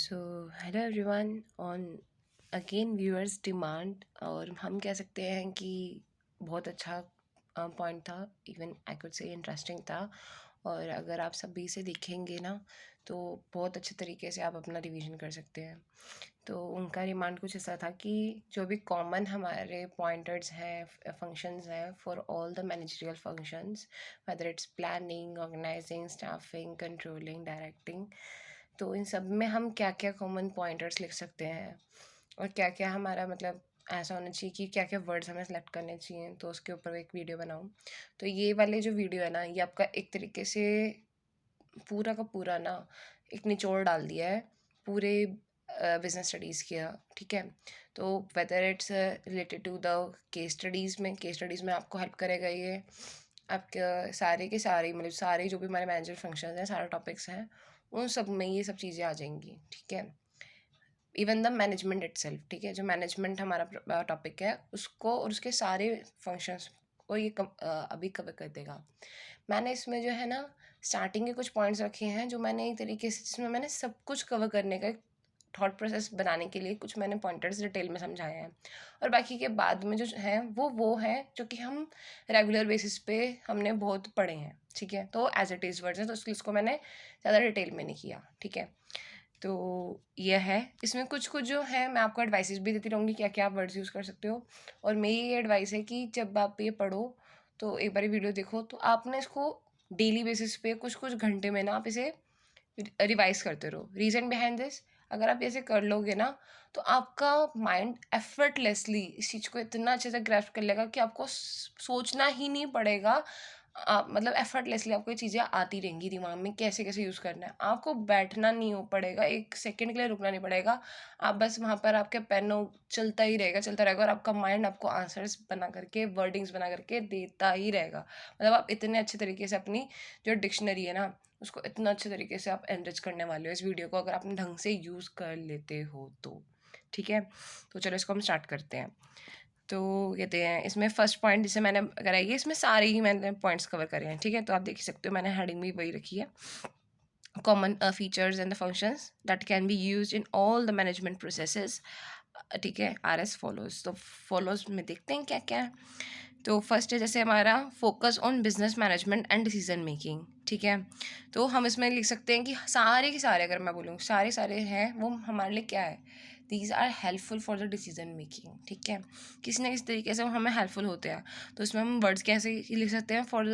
So hello everyone on again viewers demand. और हम कह सकते हैं कि बहुत अच्छा पॉइंट था, even I could say interesting था। और अगर आप सभी से देखेंगे ना तो बहुत अच्छे तरीके से आप अपना रिवीजन कर सकते हैं। तो उनका डिमांड कुछ ऐसा था कि जो भी कॉमन हमारे पॉइंटर्स हैं, फंक्शंस हैं for all the managerial functions, whether it's planning, organising, staffing, controlling, directing, तो इन सब में हम क्या क्या कॉमन पॉइंटर्स लिख सकते हैं और क्या क्या हमारा मतलब ऐसा होना चाहिए कि क्या क्या वर्ड्स हमें सेलेक्ट करने चाहिए, तो उसके ऊपर एक वीडियो बनाऊँ। तो ये वाले जो वीडियो है ना, ये आपका एक तरीके से पूरा का पूरा ना एक निचोड़ डाल दिया है पूरे बिजनेस स्टडीज़ किया। ठीक है, तो whether it's related to the case studies में आपको हेल्प करेगा ये। आपके सारे के सारे मतलब सारे जो भी हमारे मैनेजर फंक्शंस हैं, सारे टॉपिक्स हैं, उन सब में ये सब चीज़ें आ जाएंगी। ठीक है, इवन द मैनेजमेंट इटसेल्फ। ठीक है, जो मैनेजमेंट हमारा टॉपिक है उसको और उसके सारे फंक्शंस को ये अभी कवर कर देगा। मैंने इसमें जो है ना स्टार्टिंग के कुछ पॉइंट्स रखे हैं जो मैंने एक तरीके से, जिसमें मैंने सब कुछ कवर करने का एक थॉट प्रोसेस बनाने के लिए कुछ मैंने पॉइंटर्स डिटेल में समझाए हैं। और बाकी के बाद में जो हैं वो हैं जो कि हम रेगुलर बेसिस पे हमने बहुत पढ़े हैं। ठीक है, तो एज इट इज़ वर्ड्स हैं, तो इसको मैंने ज़्यादा डिटेल में नहीं किया। ठीक है, तो यह है। इसमें कुछ कुछ जो है मैं आपको एडवाइसेस भी देती रहूँगी क्या क्या आप वर्ड्स यूज़ कर सकते हो। और मेरी ये एडवाइस है कि जब आप ये पढ़ो तो एक बार वीडियो देखो, तो आप ना इसको डेली बेसिस पे कुछ कुछ घंटे में ना आप इसे रिवाइज करते रहो। रीज़न बिहाइंड दिस, अगर आप ऐसे कर लोगे ना तो आपका माइंड एफर्टलेसली इस चीज़ को इतना अच्छे से ग्रैस्प कर लेगा कि आपको सोचना ही नहीं पड़ेगा। आप मतलब एफर्टलेसली आपको ये चीज़ें आती रहेंगी दिमाग में, कैसे कैसे यूज़ करना है। आपको बैठना नहीं हो पड़ेगा, एक सेकंड के लिए रुकना नहीं पड़ेगा। आप बस वहाँ पर आपके पेन चलता रहेगा और आपका माइंड आपको आंसर्स बना करके, वर्डिंग्स बना करके देता ही रहेगा। मतलब आप इतने अच्छे तरीके से अपनी जो डिक्शनरी है ना उसको इतना अच्छे तरीके से आप एनरिच करने वाले हो इस वीडियो को, अगर आपने ढंग से यूज़ कर लेते हो तो। ठीक है, तो चलो इसको हम स्टार्ट करते हैं। तो कहते हैं इसमें फर्स्ट पॉइंट जिसे मैंने कराई है, इसमें सारे ही मैंने पॉइंट्स कवर करे हैं। ठीक है, तो आप देख सकते हो मैंने हेडिंग भी वही रखी है, common features and the functions that can be used in all the management processes. ठीक है, आर एस फॉलोज। तो फॉलोज में देखते हैं क्या क्या है। तो फर्स्ट है जैसे हमारा focus on business management and decision making. ठीक है, तो हम इसमें लिख सकते हैं कि सारे के सारे, अगर मैं बोलूँ सारे सारे हैं, वो हमारे लिए क्या है, these are helpful for the decision making. ठीक है, किसी ना किसी तरीके से वो हमें हेल्पफुल होते हैं। तो इसमें हम वर्ड्स कैसे लिख सकते हैं, फॉर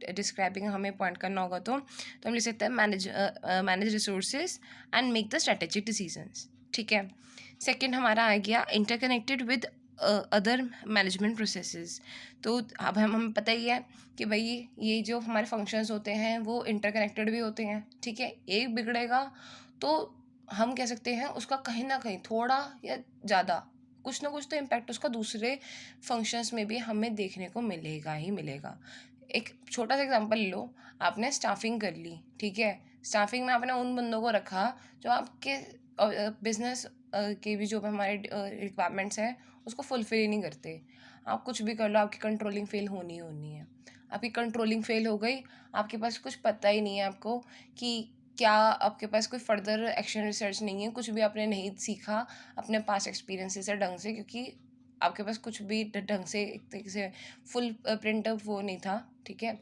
डिस्क्राइबिंग हमें पॉइंट करना होगा तो हम लिख सकते हैं manage resources and make the strategic decisions. ठीक है, सेकेंड हमारा आ गया interconnected with other management processes. तो अब हमें पता ही है कि भाई ये जो हमारे फंक्शंस होते हैं वो इंटरकनेक्टेड भी होते हैं। ठीक है, एक बिगड़ेगा तो हम कह सकते हैं उसका कहीं ना कहीं थोड़ा या ज़्यादा कुछ ना कुछ तो इम्पैक्ट उसका दूसरे फंक्शंस में भी हमें देखने को मिलेगा ही मिलेगा। एक छोटा सा एग्जांपल लो, आपने स्टाफिंग कर ली। ठीक है, स्टाफिंग में आपने उन बंदों को रखा जो आपके बिजनेस के भी जो हमारे रिक्वायरमेंट्स हैं उसको फुलफिल ही नहीं करते। आप कुछ भी कर लो, आपकी कंट्रोलिंग फेल होनी ही होनी है। आपकी कंट्रोलिंग फेल हो गई, आपके पास कुछ पता ही नहीं है आपको कि क्या, आपके पास कोई फर्दर एक्शन रिसर्च नहीं है, कुछ भी आपने नहीं सीखा अपने पास एक्सपीरियंसेस से ढंग से, क्योंकि आपके पास कुछ भी ढंग से एक तरीके से फुल प्रिंट वो नहीं था। ठीक है,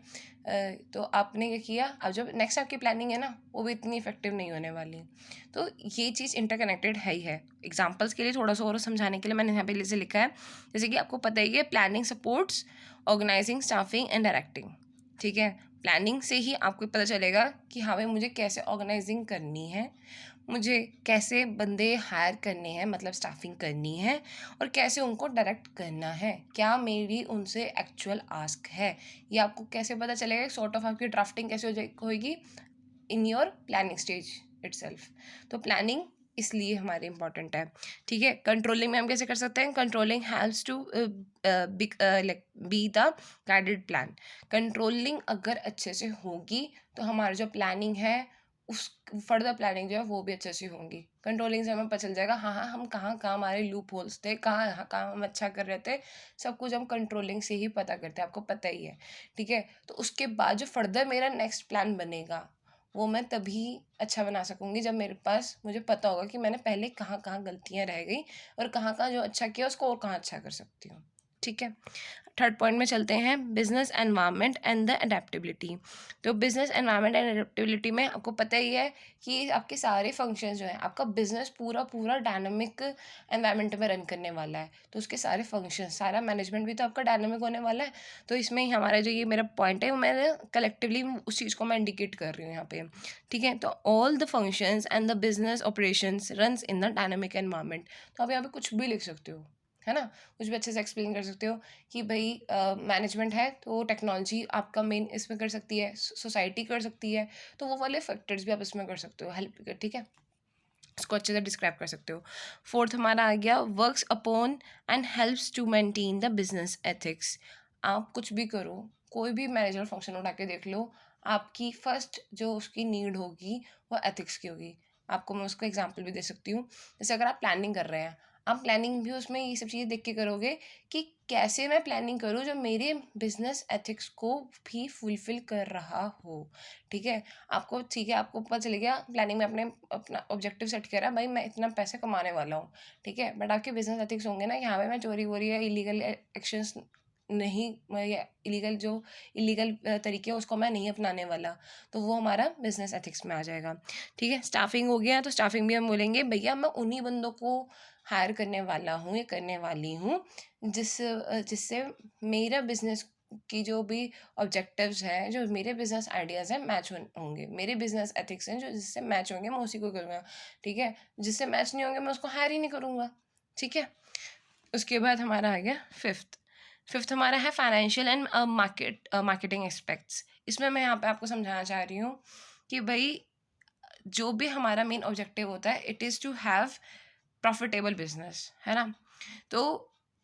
तो आपने क्या किया, अब जब नेक्स्ट आपकी प्लानिंग है ना वो भी इतनी इफेक्टिव नहीं होने वाली। तो ये चीज़ इंटरकनेक्टेड है ही है। एग्जाम्पल्स के लिए थोड़ा सा और समझाने के लिए मैंने यहाँ पे इसे लिखा है, जैसे कि आपको पता ही है planning supports organising, staffing and directing. ठीक है, प्लानिंग से ही आपको पता चलेगा कि हाँ भाई मुझे कैसे ऑर्गेनाइजिंग करनी है, मुझे कैसे बंदे हायर करने हैं मतलब स्टाफिंग करनी है, और कैसे उनको डायरेक्ट करना है, क्या मेरी उनसे एक्चुअल आस्क है। ये आपको कैसे पता चलेगा, सॉर्ट ऑफ आपकी ड्राफ्टिंग कैसे होगी in your planning stage itself. तो प्लानिंग इसलिए हमारे इंपॉर्टेंट है। ठीक है, कंट्रोलिंग में हम कैसे कर सकते हैं, controlling helps to like be the guided plan. Controlling अगर अच्छे से होगी तो हमारी जो प्लानिंग है उस फर्दर प्लानिंग जो है वो भी अच्छे से होंगी। कंट्रोलिंग से हमें पता चल जाएगा हाँ हाँ हम कहाँ कहाँ हमारे लूप होल्स थे, कहाँ कहाँ हम अच्छा कर रहे थे, सब कुछ हम कंट्रोलिंग से ही पता करते हैं, आपको पता ही है। ठीक है, तो उसके बाद जो फर्दर मेरा नेक्स्ट प्लान बनेगा वो मैं तभी अच्छा बना सकूँगी जब मेरे पास मुझे पता होगा कि मैंने पहले कहाँ कहाँ गलतियाँ रह गई और कहाँ कहाँ जो अच्छा किया उसको और कहाँ अच्छा कर सकती हूँ। ठीक है, थर्ड पॉइंट में चलते हैं, business environment and the adaptability. तो बिजनेस एनवायरनमेंट एंड अडेप्टेबिलिटी में आपको पता ही है कि आपके सारे फंक्शंस जो हैं, आपका बिजनेस पूरा पूरा डायनामिक एनवायरनमेंट में रन करने वाला है, तो उसके सारे फंक्शन, सारा मैनेजमेंट भी तो आपका डायनामिक होने वाला है। तो इसमें ही हमारा जो ये मेरा पॉइंट है, वो मैंने कलेक्टिवली उस चीज़ को मैं इंडिकेट कर रही हूँ यहाँ पे। ठीक है, तो all the functions and the business operations runs in the dynamic environment. तो आप यहाँ पे कुछ भी लिख सकते हो, है ना, कुछ भी अच्छे से एक्सप्लेन कर सकते हो कि भाई मैनेजमेंट है तो टेक्नोलॉजी आपका मेन इसमें कर सकती है, सोसाइटी कर सकती है, तो वो वाले फैक्टर्स भी आप इसमें कर सकते हो, हेल्प कर, ठीक है, इसको अच्छे से डिस्क्राइब कर सकते हो। फोर्थ हमारा आ गया, works upon and helps to maintain the business ethics. आप कुछ भी करो, कोई भी मैनेजर फंक्शन उठा के देख लो, आपकी फर्स्ट जो उसकी नीड होगी वो एथिक्स की होगी। आपको मैं उसको एग्जांपल भी दे सकती हूँ, जैसे अगर आप प्लानिंग कर रहे हैं, आप प्लानिंग भी उसमें ये सब चीज़ें देख के करोगे कि कैसे मैं प्लानिंग करूँ जो मेरे बिजनेस एथिक्स को भी फुलफिल कर रहा हो। ठीक है, आपको, ठीक है, आपको पता चल गया प्लानिंग में आपने अपना ऑब्जेक्टिव सेट करा, भाई मैं इतना पैसे कमाने वाला हूँ। ठीक है, बट आपके बिजनेस एथिक्स होंगे ना, यहाँ पे मैं चोरी वोरी या इलीगल एक्शंस नहीं, या इलीगल जो इलीगल तरीके हैं उसको मैं नहीं अपनाने वाला, तो वो हमारा बिजनेस एथिक्स में आ जाएगा। ठीक है, स्टाफिंग हो गया, तो स्टाफिंग भी हम बोलेंगे भैया मैं उन्हीं बंदों को हायर करने वाला हूँ या करने वाली हूँ जिससे मेरा बिजनेस की जो भी ऑब्जेक्टिव्स हैं, जो मेरे बिजनेस आइडियाज़ हैं, मैच होंगे, मेरे बिजनेस एथिक्स हैं जो जिससे मैच होंगे, मैं उसी को करूँगा। ठीक है, जिससे मैच नहीं होंगे मैं उसको हायर ही नहीं करूँगा। ठीक है, उसके बाद हमारा आ गया फिफ्थ। फिफ्थ हमारा है फाइनेंशियल एंड मार्केटिंग एस्पेक्ट्स। इसमें मैं यहाँ पे आपको समझाना चाह रही हूँ कि भाई जो भी हमारा मेन ऑब्जेक्टिव होता है, it is to have profitable business, है ना। तो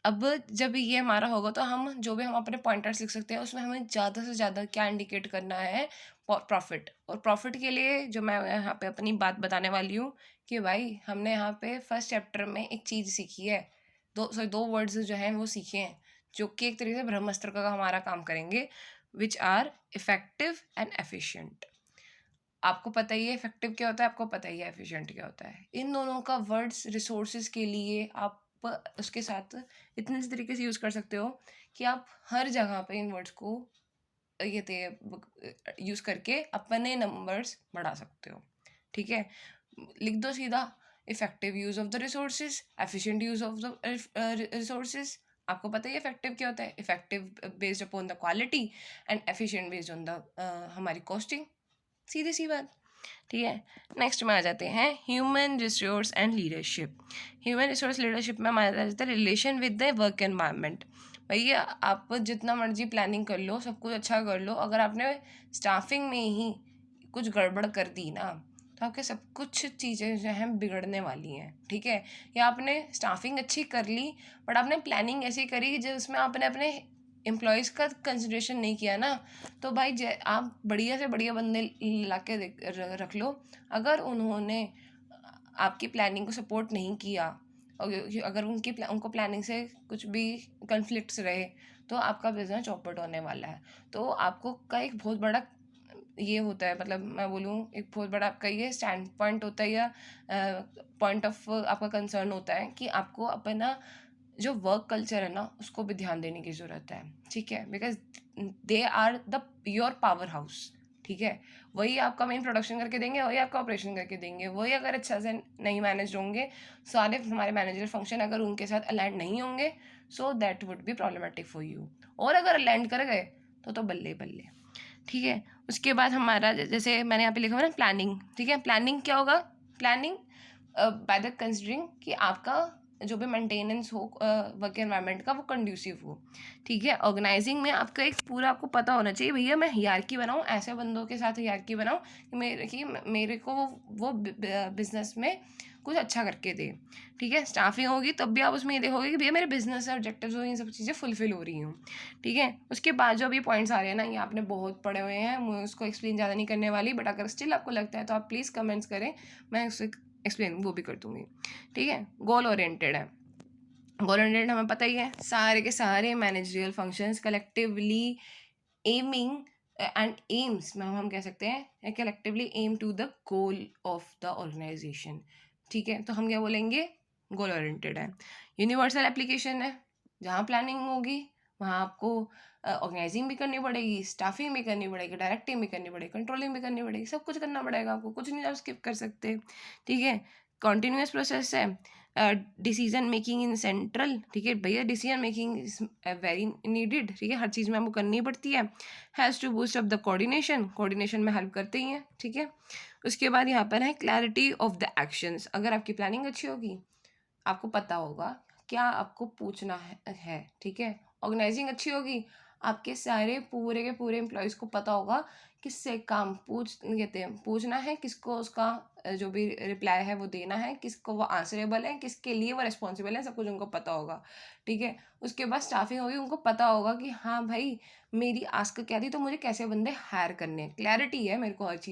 अब जब ये हमारा होगा तो हम जो भी हम अपने पॉइंटर्स लिख सकते हैं उसमें हमें ज़्यादा से ज़्यादा क्या इंडिकेट करना है, प्रॉफिट। और प्रॉफिट के लिए जो मैं यहाँ पे अपनी बात बताने वाली हूँ कि भाई हमने यहाँ पे फर्स्ट चैप्टर में एक चीज़ सीखी है, दो वर्ड्स जो हैं वो सीखे हैं, जो कि एक तरीके से ब्रह्मास्त्र का हमारा काम करेंगे, which are effective and efficient. आपको पता ही है इफेक्टिव क्या होता है, आपको पता ही है एफिशिएंट क्या होता है। इन दोनों का वर्ड्स रिसोर्सेज के लिए आप उसके साथ इतने तरीके से यूज़ कर सकते हो कि आप हर जगह पे इन वर्ड्स को ये थे यूज़ करके अपने नंबर्स बढ़ा सकते हो। ठीक है, लिख दो सीधा, effective use of the resources, efficient use of the resources. आपको पता ही इफेक्टिव क्या होता है, effective based upon the quality and efficient based on the हमारी कॉस्टिंग, सीधी सी बात। ठीक है, नेक्स्ट में आ जाते हैं human resource and leadership. Human resource leadership में हमारा जाता है relation with the work environment. भैया आप जितना मर्जी प्लानिंग कर लो, सब कुछ अच्छा कर लो, अगर आपने स्टाफिंग में ही कुछ गड़बड़ कर दी ना, तो आपके सब कुछ चीज़ें जो हैं बिगड़ने वाली हैं। ठीक है, या आपने स्टाफिंग अच्छी कर ली बट आपने प्लानिंग ऐसी करी जिसमें आपने अपने एम्प्लॉयज़ का कंसिडरेशन नहीं किया ना, तो भाई आप बढ़िया से बढ़िया बंदे ला के रख लो, अगर उन्होंने आपकी प्लानिंग को सपोर्ट नहीं किया और अगर उनको प्लानिंग से कुछ भी कन्फ्लिक्ट्स रहे, तो आपका बिजनेस चौपट होने वाला है। तो आपको का एक बहुत बड़ा ये होता है, मतलब मैं बोलूँ एक बहुत बड़ा आपका ये स्टैंड पॉइंट होता है या पॉइंट ऑफ आपका कंसर्न होता है कि आपको अपना जो वर्क कल्चर है ना उसको भी ध्यान देने की ज़रूरत है। ठीक है, because they are the your power house. ठीक है, वही आपका मेन प्रोडक्शन करके देंगे, वही आपका ऑपरेशन करके देंगे, वही अगर अच्छा से नहीं मैनेज होंगे, सारे हमारे मैनेजर फंक्शन अगर उनके साथ अलाइंड नहीं होंगे, so that would be problematic for you. और अगर अलाइंड कर गए तो बल्ले बल्ले। ठीक है, उसके बाद हमारा जैसे मैंने यहाँ पे लिखा हुआ ना प्लानिंग। ठीक है, प्लानिंग क्या होगा, प्लानिंग बाय द कंसिडरिंग कि आपका जो भी मेंटेनेंस हो वर्क एनवायरनमेंट का वो कंड्यूसिव हो। ठीक है, ऑर्गेनाइजिंग में आपका एक पूरा आपको पता होना चाहिए भैया मैं हियरार्की बनाऊँ, ऐसे बंदों के साथ हियरार्की बनाऊँ कि मेरे को वो बिजनेस में कुछ अच्छा करके दे। ठीक है, स्टाफिंग होगी तब भी आप उसमें ये देखोगे कि भैया मेरे बिजनेस ऑब्जेक्टिव्स हो, ये सब चीज़ें फुलफिल हो रही हूँ। ठीक है, उसके बाद जो अभी पॉइंट्स आ रहे हैं ना, ये आपने बहुत पढ़े हुए हैं, मैं उसको एक्सप्लेन ज़्यादा नहीं करने वाली, बट अगर स्टिल आपको लगता है तो आप प्लीज़ कमेंट्स करें, मैं उससे एक्सप्लेन वो भी कर दूँगी। ठीक है, गोल ओरिएंटेड है। गोल ओरिएंटेड हमें पता ही है, सारे के सारे managerial functions collectively aiming and aims में हम कह सकते हैं collectively aim to the goal of the organisation. ठीक है, तो हम क्या बोलेंगे, गोल ओरिएंटेड है। यूनिवर्सल एप्लीकेशन है, जहाँ प्लानिंग होगी वहाँ आपको ऑर्गेनाइजिंग भी करनी पड़ेगी, स्टाफिंग भी करनी पड़ेगी, डायरेक्टिंग भी करनी पड़ेगी, कंट्रोलिंग भी करनी पड़ेगी, सब कुछ करना पड़ेगा आपको, कुछ नहीं आप स्किप कर सकते। ठीक है, कॉन्टिन्यूस प्रोसेस है। डिसीजन मेकिंग इन सेंट्रल, ठीक है भैया, decision making is very needed, ठीक है, हर चीज़ में आपको करनी पड़ती है। Has to boost up the coordination, coordination में हेल्प करते ही हैं। ठीक है, उसके बाद यहाँ पर है क्लैरिटी ऑफ द एक्शंस। अगर आपकी प्लानिंग अच्छी होगी, आपको पता होगा क्या आपको पूछना है। ठीक है, ऑर्गेनाइजिंग अच्छी होगी, आपके सारे पूरे के पूरे एम्प्लॉयज़ को पता होगा किससे काम कहते हैं पूछना है, किसको उसका जो भी रिप्लाई है वो देना है, किसको वो आंसरेबल है, किसके लिए वो रिस्पॉन्सिबल है, सब कुछ उनको पता होगा। ठीक है, उसके बाद स्टाफिंग होगी, उनको पता होगा कि हाँ भाई मेरी आस्क क्या थी, तो मुझे कैसे बंदे हायर करने हैं, क्लैरिटी है मेरे को हर चीज़